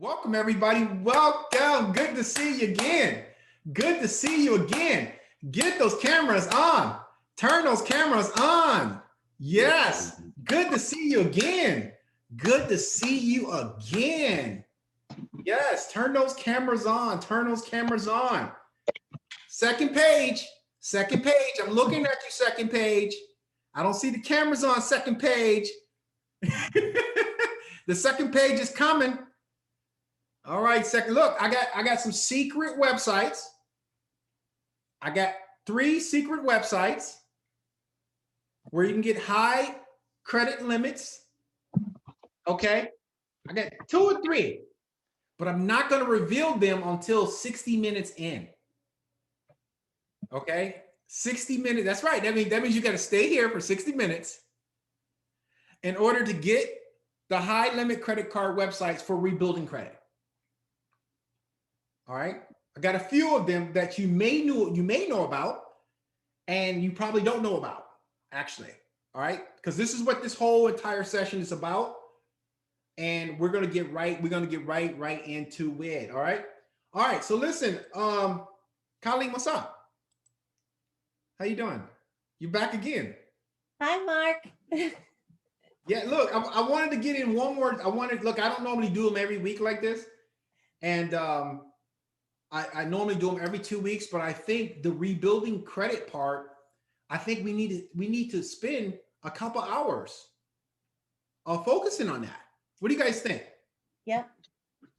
Welcome, everybody. Welcome. Good to see you again. Good to see you again. Get those cameras on. Turn those cameras on. Yes. Good to see you again. Good to see you again. Yes. Turn those cameras on. Turn those cameras on. Second page. Second page. I'm looking at you, second page. I don't see the cameras on second page. The second page is coming. All right, second look. I got some secret websites. I got 3 secret websites where you can get high credit limits. Okay, I got 2 or 3, but I'm not going to reveal them until 60 minutes in. Okay, 60 minutes. That's right. That means you got to stay here for 60 minutes in order to get the high limit credit card websites for rebuilding credit. All right, I got a few of them that you may know about, and you probably don't know about, actually. All right, because this is what this whole entire session is about, and we're gonna get right into it. All right. So listen, Colleen, what's up? How you doing? You back again? Hi, Mark. Yeah, look, I wanted to get in one more. Look, I don't normally do them every week like this, and I normally do them every 2 weeks, but I think the rebuilding credit part, I think we need to spend a couple hours focusing on that. What do you guys think? Yep.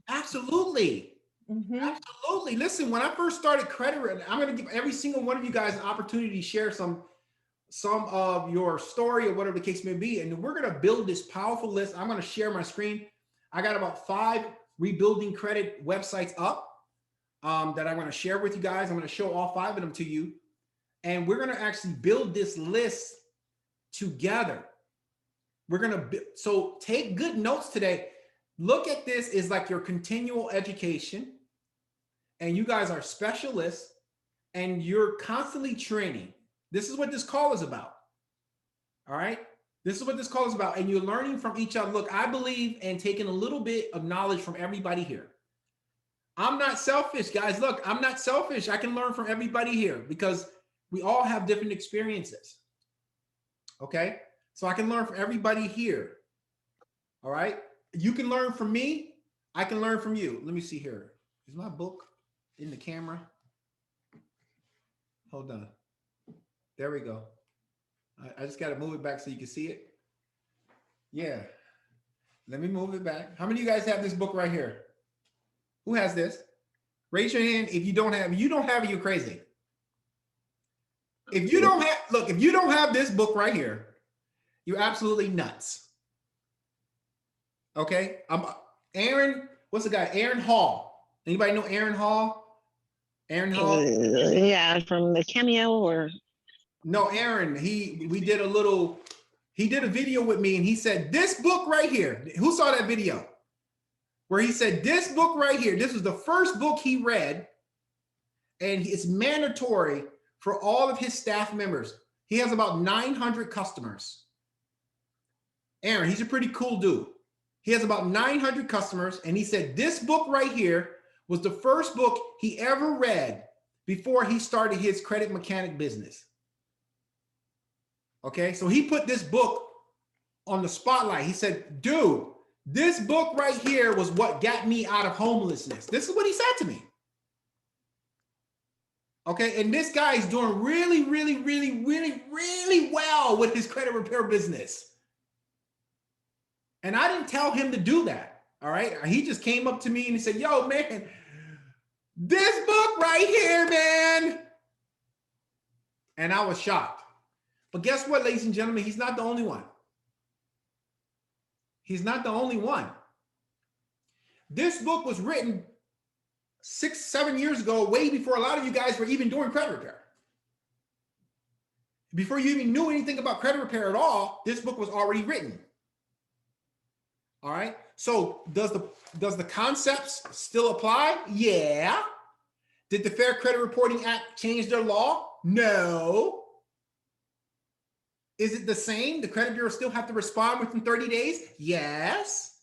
Absolutely. Mm-hmm. Absolutely. Listen, when I first started credit, I'm going to give every single one of you guys an opportunity to share some of your story or whatever the case may be. And we're going to build this powerful list. I'm going to share my screen. I got about 5 rebuilding credit websites up. That I'm going to share with you guys. I'm going to show all 5 of them to you. And we're going to actually build this list together. We're going to, so take good notes today. Look at this as like your continual education. And you guys are specialists and you're constantly training. This is what this call is about. All right. This is what this call is about. And you're learning from each other. Look, I believe in taking a little bit of knowledge from everybody here. I'm not selfish, guys. Look, I'm not selfish. I can learn from everybody here because we all have different experiences. Okay? So I can learn from everybody here. All right? You can learn from me. I can learn from you. Let me see here. Is my book in the camera? Hold on. There we go. I just got to move it back so you can see it. Yeah. Let me move it back. How many of you guys have this book right here? Who has this? Raise your hand if you don't have it. You don't have it, you're crazy. If you don't have this book right here, you're absolutely nuts. Okay? Aaron, what's the guy? Aaron Hall. Anybody know Aaron Hall? Aaron Hall? Yeah, from the Cameo or? No, Aaron, he did a video with me and he said, this book right here. Who saw that video? Where he said, this book right here, this was the first book he read, and it's mandatory for all of his staff members. He has about 900 customers. Aaron, he's a pretty cool dude. He has about 900 customers, and he said, this book right here was the first book he ever read before he started his credit mechanic business. Okay, so he put this book on the spotlight. He said, dude, this book right here was what got me out of homelessness. This is what he said to me. Okay, and this guy is doing really, really, really, really, really well with his credit repair business. And I didn't tell him to do that. All right, he just came up to me and he said, yo, man, this book right here, man. And I was shocked. But guess what, ladies and gentlemen? He's not the only one. He's not the only one. This book was written 6-7 years ago, way before a lot of you guys were even doing credit repair. Before you even knew anything about credit repair at all, this book was already written. All right. So does the concepts still apply? Yeah. Did the Fair Credit Reporting Act change their law? No. Is it the same? The credit bureau still have to respond within 30 days? Yes.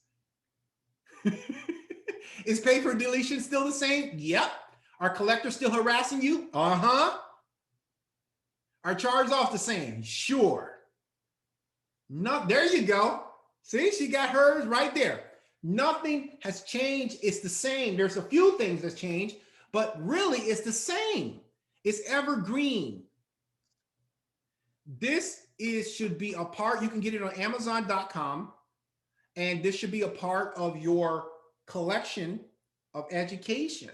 Is pay for deletion still the same? Yep. Are collectors still harassing you? Uh-huh. Are charge off the same? Sure. No, there you go. See, she got hers right there. Nothing has changed. It's the same. There's a few things that's changed, but really it's the same. It's evergreen. This should be a part. You can get it on Amazon.com, and this should be a part of your collection of education.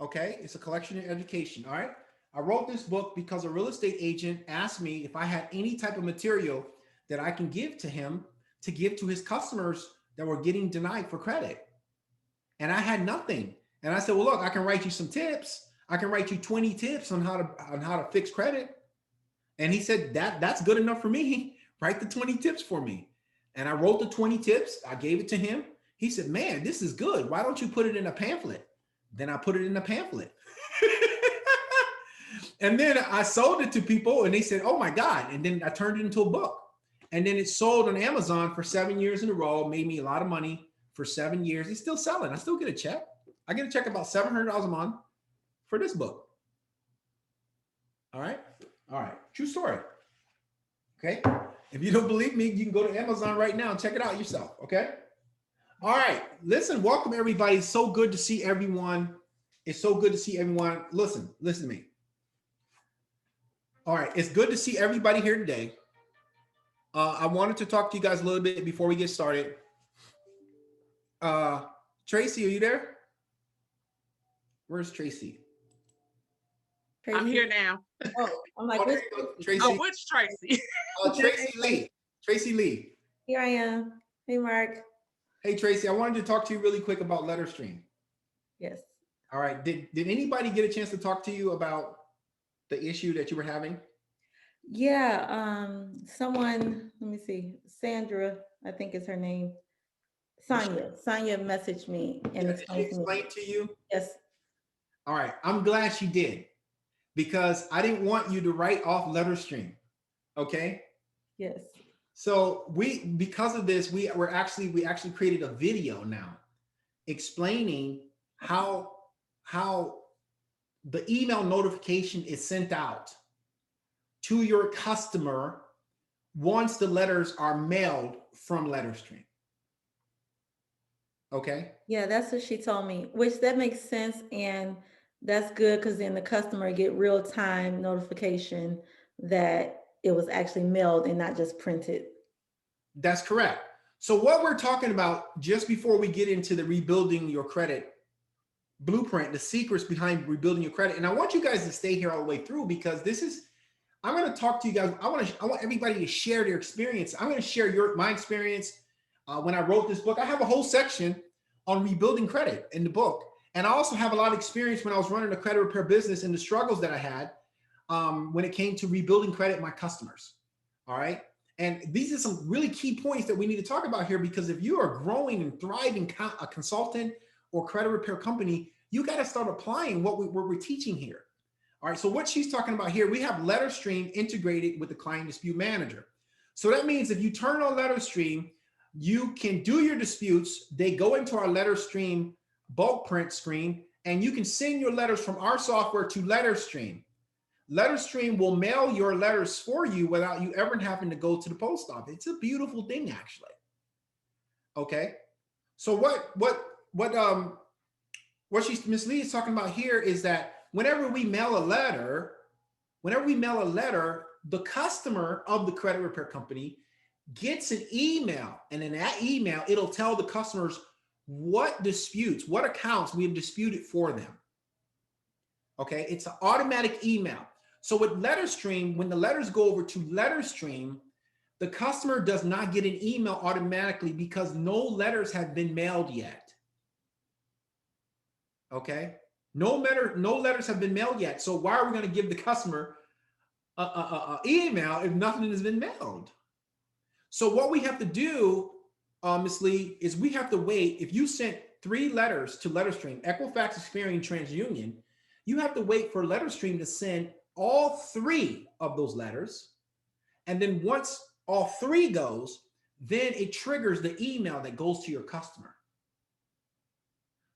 Okay, it's a collection of education. All right. I wrote this book because a real estate agent asked me if I had any type of material that I can give to him to give to his customers that were getting denied for credit. And I had nothing. And I said, well, look, I can write you some tips. I can write you 20 tips on how to fix credit. And he said, that's good enough for me. Write the 20 tips for me. And I wrote the 20 tips. I gave it to him. He said, man, this is good. Why don't you put it in a pamphlet? Then I put it in a pamphlet. And then I sold it to people and they said, oh my God. And then I turned it into a book. And then it sold on Amazon for 7 years in a row, made me a lot of money for 7 years. It's still selling. I still get a check. I get a check about $700 a month for this book. All right. All right. True story. Okay. If you don't believe me, you can go to Amazon right now and check it out yourself. Okay. All right. Listen, welcome everybody. It's so good to see everyone. It's so good to see everyone. Listen to me. All right. It's good to see everybody here today. I wanted to talk to you guys a little bit before we get started. Tracy, are you there? Where's Tracy? I'm here now. Oh, I'm like, there you go, Tracy. Oh, which Tracy? Tracy Lee. Tracy Lee. here I am. Hey, Mark. Hey, Tracy, I wanted to talk to you really quick about LetterStream. Yes. All right. Did anybody get a chance to talk to you about the issue that you were having? Yeah. Someone, let me see. Sandra, I think is her name. Sonia messaged me and Did she explained to me. explain to you? Yes. All right. I'm glad she did because I didn't want you to write off LetterStream. Okay. Yes. So because of this, we actually created a video now explaining how the email notification is sent out to your customer once the letters are mailed from LetterStream. Okay. Yeah, that's what she told me, which that makes sense. And that's good because then the customer get real time notification that it was actually mailed and not just printed. That's correct. So what we're talking about just before we get into the rebuilding your credit blueprint, the secrets behind rebuilding your credit. And I want you guys to stay here all the way through because I'm going to talk to you guys. I want everybody to share their experience. I'm going to share my experience. When I wrote this book, I have a whole section on rebuilding credit in the book. And I also have a lot of experience when I was running a credit repair business and the struggles that I had when it came to rebuilding credit in my customers. All right. And these are some really key points that we need to talk about here, because if you are growing and thriving a consultant or credit repair company, you got to start applying what we're teaching here. All right. So what she's talking about here, we have LetterStream integrated with the client dispute manager. So that means if you turn on LetterStream, you can do your disputes. They go into our LetterStream bulk print screen, and you can send your letters from our software to LetterStream. LetterStream will mail your letters for you without you ever having to go to the post office. It's a beautiful thing, actually. Okay. So what Ms. Lee is talking about here is that whenever we mail a letter, the customer of the credit repair company gets an email, and in that email, it'll tell the customers what disputes, what accounts we have disputed for them. Okay, it's an automatic email. So with LetterStream, when the letters go over to LetterStream, the customer does not get an email automatically because no letters have been mailed yet. Okay, no letters have been mailed yet. So why are we going to give the customer an email if nothing has been mailed? So what we have to do, Ms. Lee, is we have to wait. If you sent 3 letters to LetterStream, Equifax, Experian, TransUnion, you have to wait for LetterStream to send all 3 of those letters. And then once all 3 goes, then it triggers the email that goes to your customer.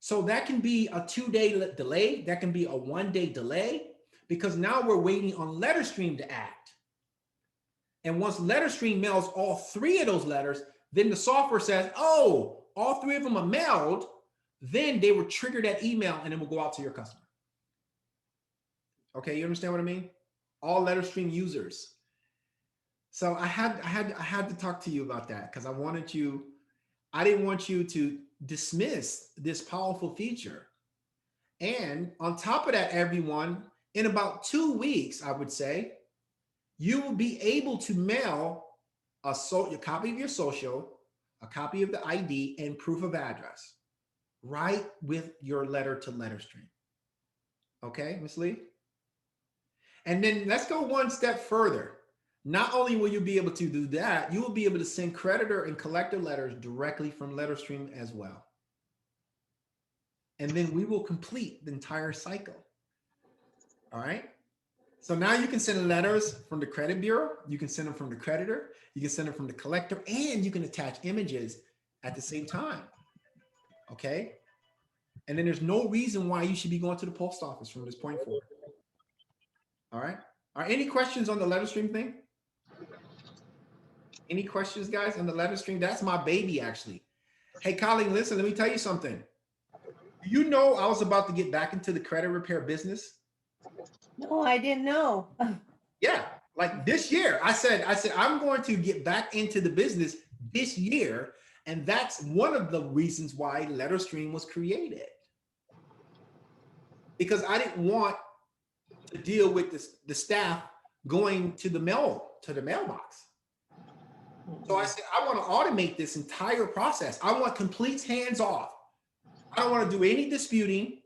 So that can be a 2-day delay. That can be a 1-day delay because now we're waiting on LetterStream to act. And once LetterStream mails all 3 of those letters, then the software says, oh, all 3 of them are mailed. Then they will trigger that email and it will go out to your customer. Okay, you understand what I mean? All LetterStream users. So I had to talk to you about that because I didn't want you to dismiss this powerful feature. And on top of that, everyone, in about 2 weeks, I would say, you will be able to mail a copy of your social, a copy of the ID, and proof of address right with your letter to LetterStream. Okay, Ms. Lee? And then let's go one step further. Not only will you be able to do that, you will be able to send creditor and collector letters directly from LetterStream as well. And then we will complete the entire cycle. All right? So now you can send letters from the credit bureau, you can send them from the creditor, you can send them from the collector, and you can attach images at the same time. Okay? And then there's no reason why you should be going to the post office from this point forward. All right? Are any questions on the LetterStream thing? Any questions, guys, on the LetterStream? That's my baby, actually. Hey, Colleen, listen, let me tell you something. You know I was about to get back into the credit repair business? No, I didn't know. Yeah, like this year. I said, I'm going to get back into the business this year. And that's one of the reasons why LetterStream was created. Because I didn't want to deal with the staff going to the mailbox. So I said, I want to automate this entire process. I want complete hands off. I don't want to do any disputing.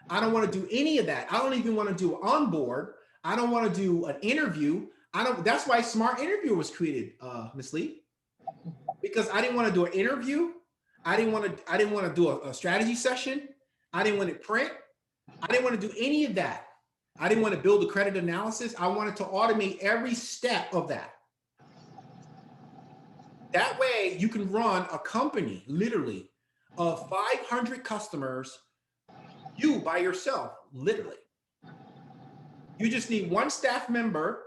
I don't want to do any of that. I don't even want to do onboard. I don't want to do an interview. That's why Smart Interview was created, Ms. Lee, because I didn't want to do an interview. I didn't want to do a strategy session. I didn't want to print. I didn't want to do any of that. I didn't want to build a credit analysis. I wanted to automate every step of that. That way you can run a company literally of 500 customers, you by yourself, literally. You just need one staff member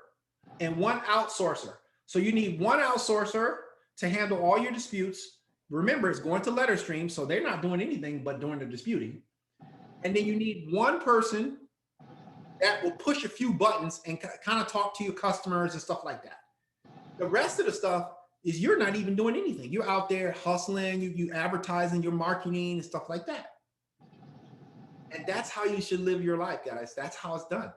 and one outsourcer. So you need one outsourcer to handle all your disputes. Remember, it's going to LetterStream, so they're not doing anything but doing the disputing. And then you need one person that will push a few buttons and kind of talk to your customers and stuff like that. The rest of the stuff is you're not even doing anything. You're out there hustling, you advertising, you're marketing and stuff like that. And that's how you should live your life, guys. That's how it's done.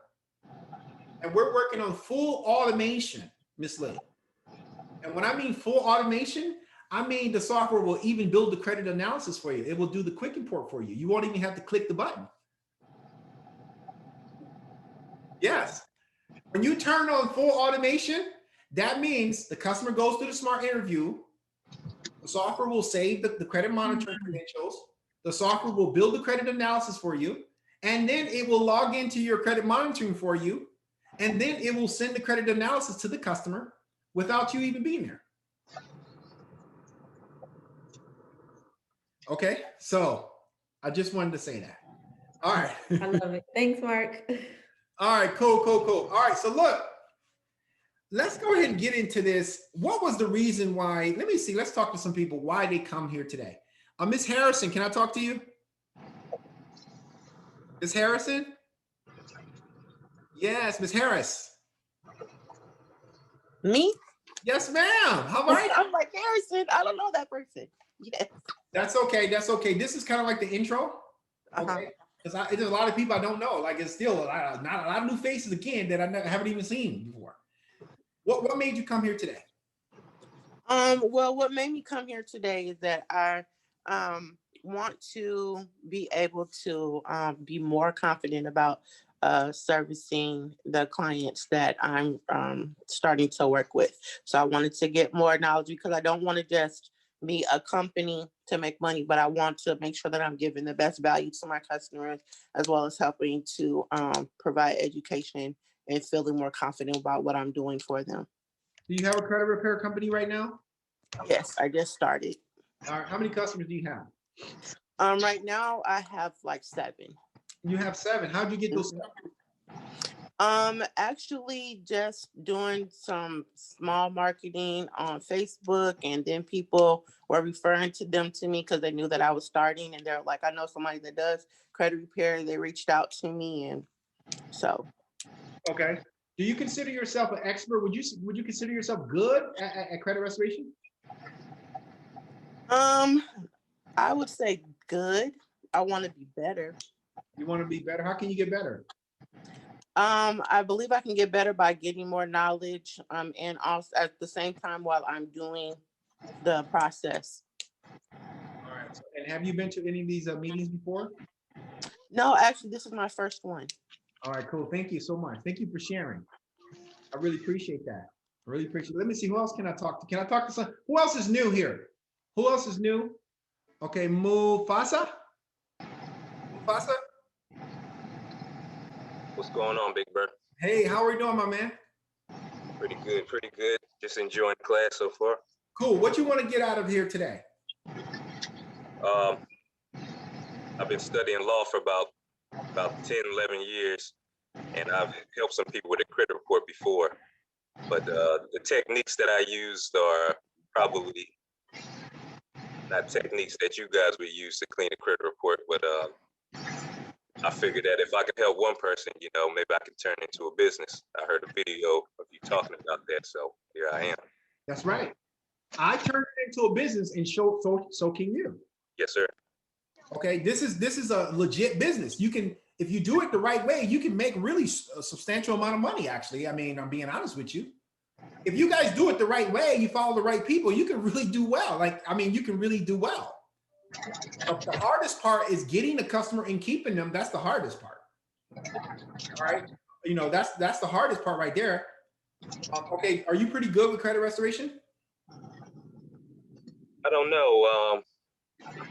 And we're working on full automation, Ms. Lee. And when I mean full automation, I mean the software will even build the credit analysis for you. It will do the quick import for you. You won't even have to click the button. Yes. When you turn on full automation, that means the customer goes through the Smart Interview. The software will save the credit monitoring credentials. The software will build the credit analysis for you. And then it will log into your credit monitoring for you. And then it will send the credit analysis to the customer without you even being there. Okay, so I just wanted to say that. All right. I love it. Thanks, Mark. All right, cool. All right, so look, let's go ahead and get into this. What was the reason why? Let me see. Let's talk to some people why they come here today. Miss Harrison, can I talk to you? Miss Harrison? Yes, Miss Harris. Me? Yes, ma'am. How are you? I'm like, Harrison, I don't know that person. Yes. That's okay. This is kind of like the intro. Okay. Because there's a lot of people I don't know. Like it's still not a lot of new faces again that I haven't even seen before. What made you come here today? Well, what made me come here today is that I want to be able to be more confident about servicing the clients that I'm starting to work with. So I wanted to get more knowledge because I don't want to just be a company to make money, but I want to make sure that I'm giving the best value to my customers, as well as helping to provide education and feeling more confident about what I'm doing for them. Do you have a credit repair company right now? Yes, I just started. All right. How many customers do you have? Right now I have like 7. You have 7. How'd you get those? Actually just doing some small marketing on Facebook, and then people were referring them to me because they knew that I was starting, and they're like, I know somebody that does credit repair. They reached out to me, and so. Okay. Do you consider yourself an expert? Would you consider yourself good at credit restoration? I would say good. I want to be better. You want to be better? How can you get better? I believe I can get better by getting more knowledge, and also at the same time while I'm doing the process. All right. So, and have you been to any of these meetings before? No, actually, this is my first one. All right, cool. Thank you so much. Thank you for sharing. I really appreciate that. I really appreciate it. Let me see, who else can I talk to? Can I talk to some? Who else is new here? Who else is new? Okay, Mufasa? Mufasa? What's going on, Big Bird? Hey, how are you doing, my man? Pretty good, pretty good. Just enjoying class so far. Cool. What you want to get out of here today? I've been studying law for about 10, 11 years, and I've helped some people with a credit report before. But the techniques that I used are probably not techniques that you guys would use to clean a credit report, but I figured that if I could help one person, maybe I could turn it into a business. I heard a video of you talking about that, so here I am. That's right. I turned it into a business, and so can you. Yes, sir. Okay, this is a legit business. You can, if you do it the right way, you can make really a substantial amount of money, actually. I mean, I'm being honest with you. If you guys do it the right way, you follow the right people, you can really do well. You can really do well. The hardest part is getting the customer and keeping them. That's the hardest part. All right. That's the hardest part right there. Okay. Are you pretty good with credit restoration? I don't know.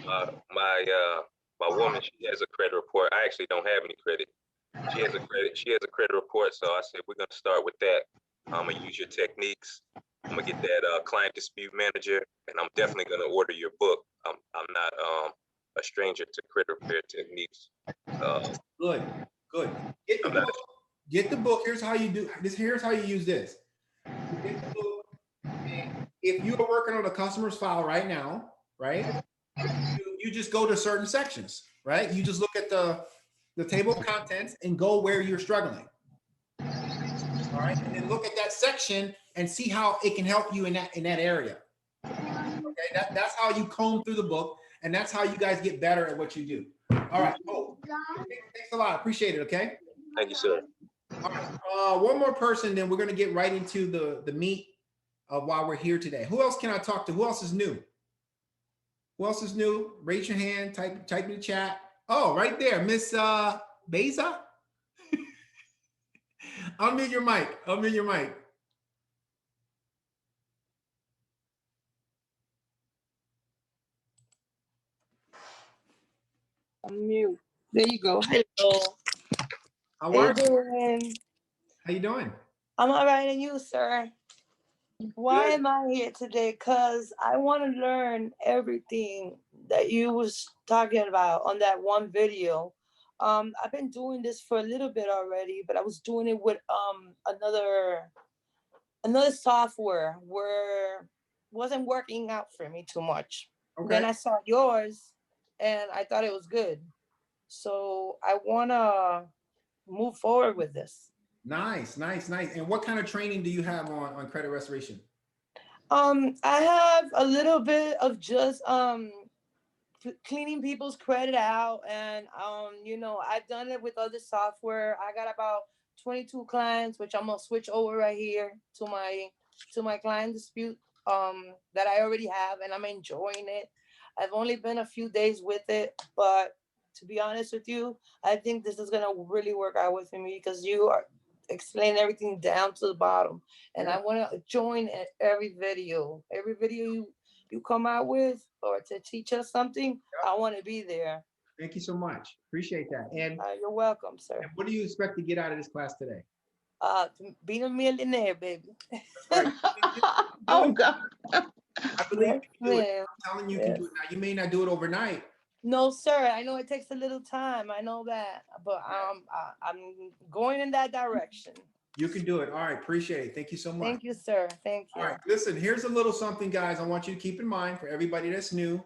My woman, she has a credit report. I actually don't have any credit. She has a credit report. So I said, we're going to start with that. I'm going to use your techniques. I'm going to get that client dispute manager, and I'm definitely going to order your book. I'm not a stranger to credit repair techniques. Good. Get the book. Here's how you do this. Here's how you use this. You get the book, and if you are working on a customer's file right now, right? You just go to certain sections, right? You just look at the table of contents and go where you're struggling. All right, and then look at that section and see how it can help you in that area. Okay, that's how you comb through the book, and that's how you guys get better at what you do. All right, cool. Thanks a lot. Appreciate it. Okay. Thank you, sir. All right, one more person, then we're gonna get right into the meat of why we're here today. Who else can I talk to? Who else is new? Who else is new? Raise your hand. Type in the chat. Oh, right there, Miss Beza. Unmute your mic. Unmute your mic. Unmute. There you go. Hello. How How are you doing? How you doing? I'm all right, and you, sir? Why am I here today? Because I want to learn everything that you was talking about on that one video. I've been doing this for a little bit already, but I was doing it with another software where wasn't working out for me too much. Okay. Then I saw yours, and I thought it was good. So I want to move forward with this. Nice. And what kind of training do you have on credit restoration? I have a little bit of just cleaning people's credit out, and I've done it with other software. I got about 22 clients, which I'm gonna switch over right here to my client dispute that I already have, and I'm enjoying it. I've only been a few days with it, but to be honest with you, I think this is gonna really work out with me because you are explain everything down to the bottom, and I want to join every video you come out with or to teach us something. I want to be there. Thank you so much. Appreciate that. And you're welcome, sir. And what do you expect to get out of this class today? Being a millionaire, baby. Right. Oh God. I believe you can do it. Yes, I'm telling you, you can do it now. You may not do it overnight, No, sir. I know it takes a little time. I know that, but I'm going in that direction. You can do it. All right, appreciate it. Thank you so much. Thank you, sir. Thank you. All right, listen, here's a little something, guys, I want you to keep in mind for everybody that's new.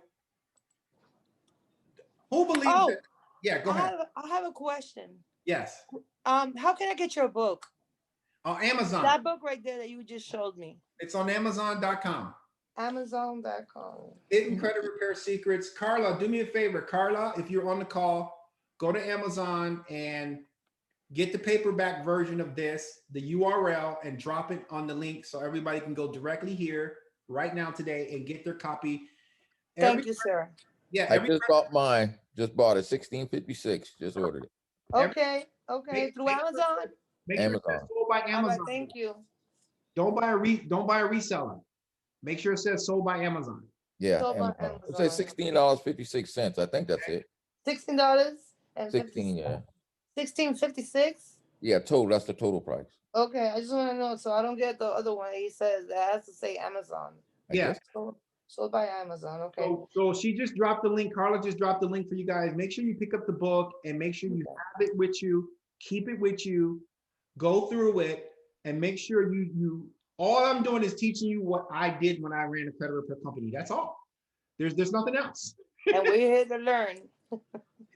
Who believes that? Yeah, go ahead. I have a question. Yes. How can I get your book? On Amazon. That book right there that you just showed me. It's on Amazon.com. Amazon.com. Hidden Credit Repair Secrets. Carla, do me a favor. Carla, if you're on the call, go to Amazon and get the paperback version of this, the URL, and drop it on the link so everybody can go directly here right now today and get their copy. Thank you, sir. Yeah, I just bought mine. Just bought it. 1656. Just ordered it. Okay. Through Amazon. Make sure it says Amazon. sold by All Amazon. right, thank you. Don't buy a reseller. Make sure it says sold by Amazon. Yeah, Sold by Amazon. It Amazon. says $16.56. I think that's it. $16 and 16, yeah. 16.56. Yeah, total. That's the total price. Okay, I just want to know so I don't get the other one. He says that has to say Amazon. I Yeah. guess. Sold by Amazon. Okay. So she just dropped the link. Carla just dropped the link for you guys. Make sure you pick up the book and make sure you have it with you. Keep it with you. Go through it and make sure you. All I'm doing is teaching you what I did when I ran a credit repair company. That's all. There's nothing else. And we're here to learn.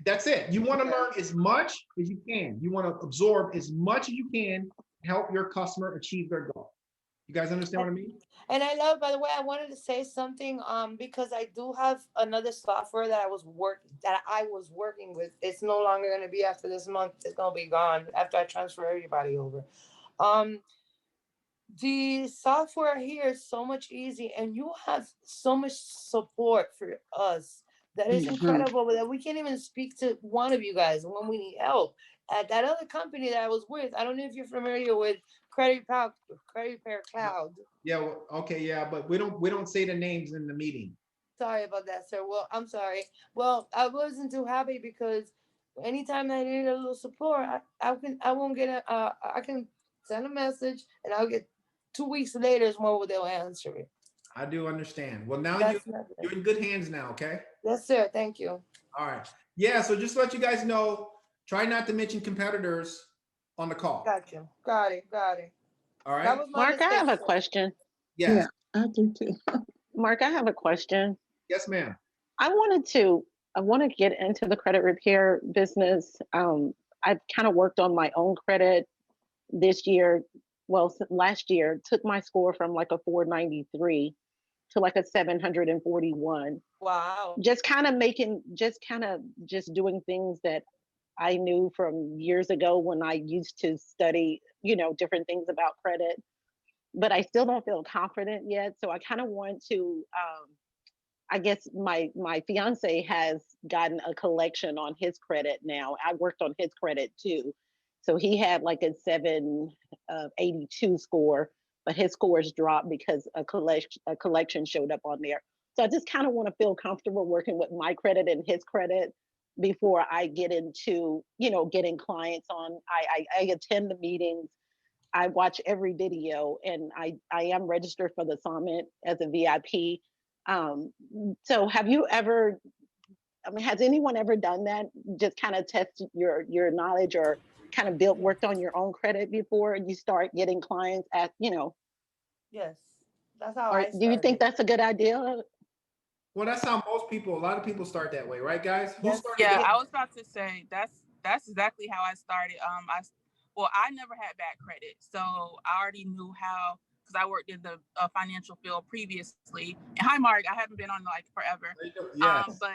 That's it. You want to learn as much as you can. You want to absorb as much as you can to help your customer achieve their goal. You guys understand what I mean? And I love, by the way, I wanted to say something because I do have another software that I was working with. It's no longer going to be after this month. It's going to be gone after I transfer everybody over. The software here is so much easy, and you have so much support for us that is incredible. That we can't even speak to one of you guys when we need help. At that other company that I was with, I don't know if you're familiar with Credit Repair Cloud. Yeah. Well, okay. Yeah, but we don't say the names in the meeting. Sorry about that, sir. Well, I'm sorry. Well, I wasn't too happy because anytime I need a little support, I can send a message and I'll get 2 weeks later is when they'll answer it. I do understand. Well, now you're in good hands now, okay? Yes, sir. Thank you. All right. Yeah, so just to let you guys know, try not to mention competitors on the call. Got you. Got it. All right? That was my Mark, I mistake, have a sir. question. Yes. I do too. Mark, I have a question. Yes, ma'am. I want to get into the credit repair business. I've kind of worked on my own credit this year. Well, last year, took my score from like a 493 to like a 741. Wow. Just doing things that I knew from years ago when I used to study, different things about credit. But I still don't feel confident yet. So I kind of want to, I guess my fiance has gotten a collection on his credit now. I worked on his credit too. So he had like a 782 score, but his scores dropped because a collection showed up on there. So I just kind of want to feel comfortable working with my credit and his credit before I get into, getting clients on. I attend the meetings. I watch every video, and I am registered for the summit as a VIP. So have you ever, has anyone ever done that? Just kind of test your knowledge or kind of worked on your own credit before you start getting clients at, Yes. That's how or I do you think started. that's a good idea? Well, that's how a lot of people start that way, right, guys? Who Yes. started Yeah, that? I was about to say that's exactly how I started. I never had bad credit, so I already knew how, because I worked in the financial field previously. And hi, Mark, I haven't been on like forever. Yes. But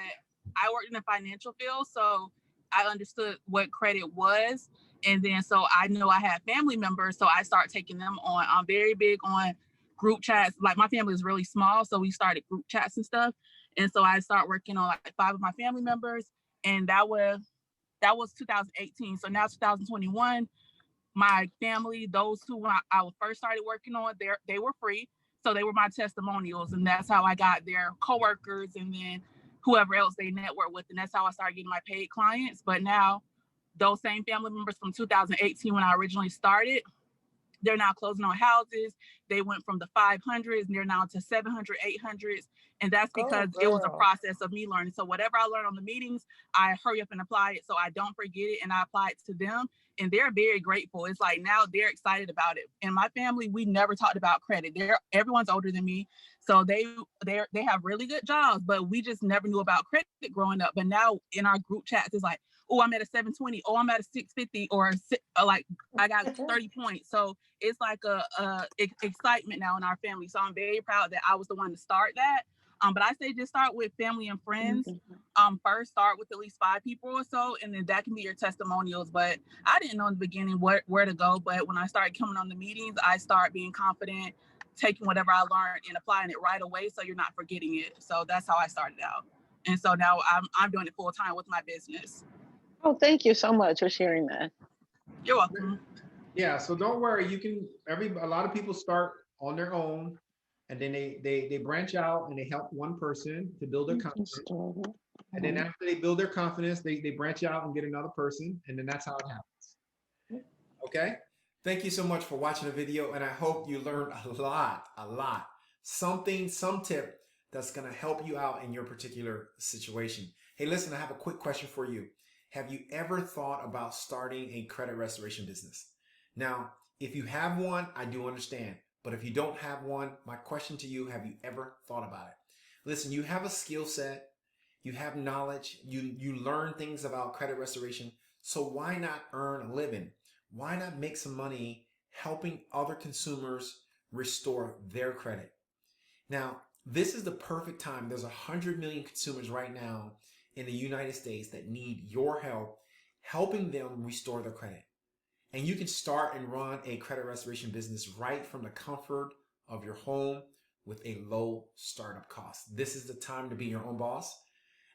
I worked in the financial field, so I understood what credit was, and then so I know I had family members, so I started taking them on. I'm very big on group chats. Like my family is really small, so we started group chats and stuff. And so I started working on like 5 of my family members, and that was 2018. So now 2021, my family, those who I first started working on, they were free. So they were my testimonials, and that's how I got their coworkers and then whoever else they network with. And that's how I started getting my paid clients. But now those same family members from 2018, when I originally started, they're now closing on houses. They went from the 500s and they're now to 700, 800s. And that's Go, because it was a girl. process of me learning. So whatever I learned on the meetings, I hurry up and apply it so I don't forget it, and I apply it to them. And they're very grateful. It's like now they're excited about it. In my family, we never talked about credit. Everyone's older than me, so they have really good jobs, but we just never knew about credit growing up. But now in our group chats, it's like, oh, I'm at a 720, oh, I'm at a 650, or like I got 30 points. So it's like a excitement now in our family. So I'm very proud that I was the one to start that. But I say just start with family and friends. First start with at least 5 people or so, and then that can be your testimonials. But I didn't know in the beginning where to go. But when I started coming on the meetings, I started being confident, taking whatever I learned and applying it right away, so you're not forgetting it. So that's how I started out. And so now I'm doing it full time with my business. Oh, thank you so much for sharing that. You're welcome. Yeah, so don't worry. You can a lot of people start on their own, and then they branch out and they help one person to build their confidence. And then after they build their confidence, they branch out and get another person, and then that's how it happens. Okay? Thank you so much for watching the video, and I hope you learned a lot. Some tip that's gonna help you out in your particular situation. Hey, listen, I have a quick question for you. Have you ever thought about starting a credit restoration business? Now, if you have one, I do understand. But if you don't have one, my question to you, have you ever thought about it? Listen, you have a skill set, you have knowledge, you learn things about credit restoration. So why not earn a living? Why not make some money helping other consumers restore their credit? Now, this is the perfect time. There's 100 million consumers right now in the United States that need your help helping them restore their credit. And you can start and run a credit restoration business right from the comfort of your home with a low startup cost. This is the time to be your own boss.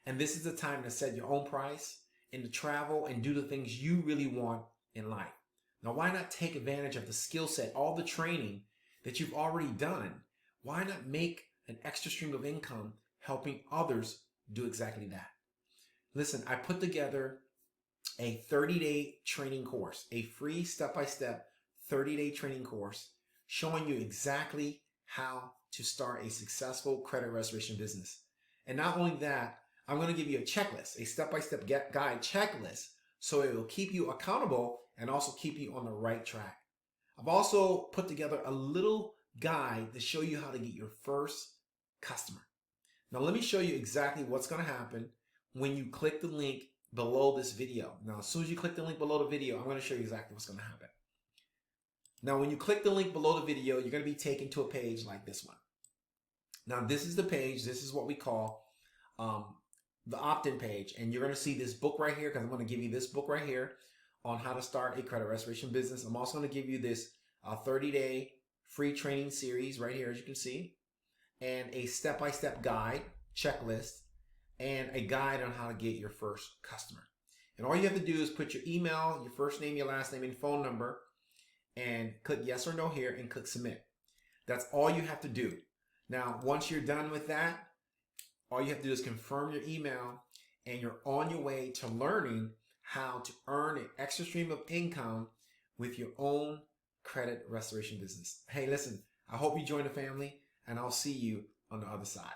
And this is the time to set your own price and to travel and do the things you really want in life. Now, why not take advantage of the skill set, all the training that you've already done? Why not make an extra stream of income helping others do exactly that? Listen, I put together a 30-day training course, a free step-by-step 30-day training course showing you exactly how to start a successful credit restoration business. And not only that, I'm going to give you a checklist, a step-by-step guide checklist, so it will keep you accountable and also keep you on the right track. I've also put together a little guide to show you how to get your first customer. Now, let me show you exactly what's going to happen when you click the link below this video. Now, as soon as you click the link below the video, I'm going to show you exactly what's going to happen. Now, when you click the link below the video, you're going to be taken to a page like this one. Now, this is the page. This is what we call the opt-in page. And you're going to see this book right here, because I'm going to give you this book right here on how to start a credit restoration business. I'm also going to give you this 30-day free training series right here, as you can see, and a step-by-step guide, checklist, and a guide on how to get your first customer. And all you have to do is put your email, your first name, your last name, and phone number, and click yes or no here and click submit. That's all you have to do. Now, once you're done with that, all you have to do is confirm your email, and you're on your way to learning how to earn an extra stream of income with your own credit restoration business. Hey, listen, I hope you join the family, and I'll see you on the other side.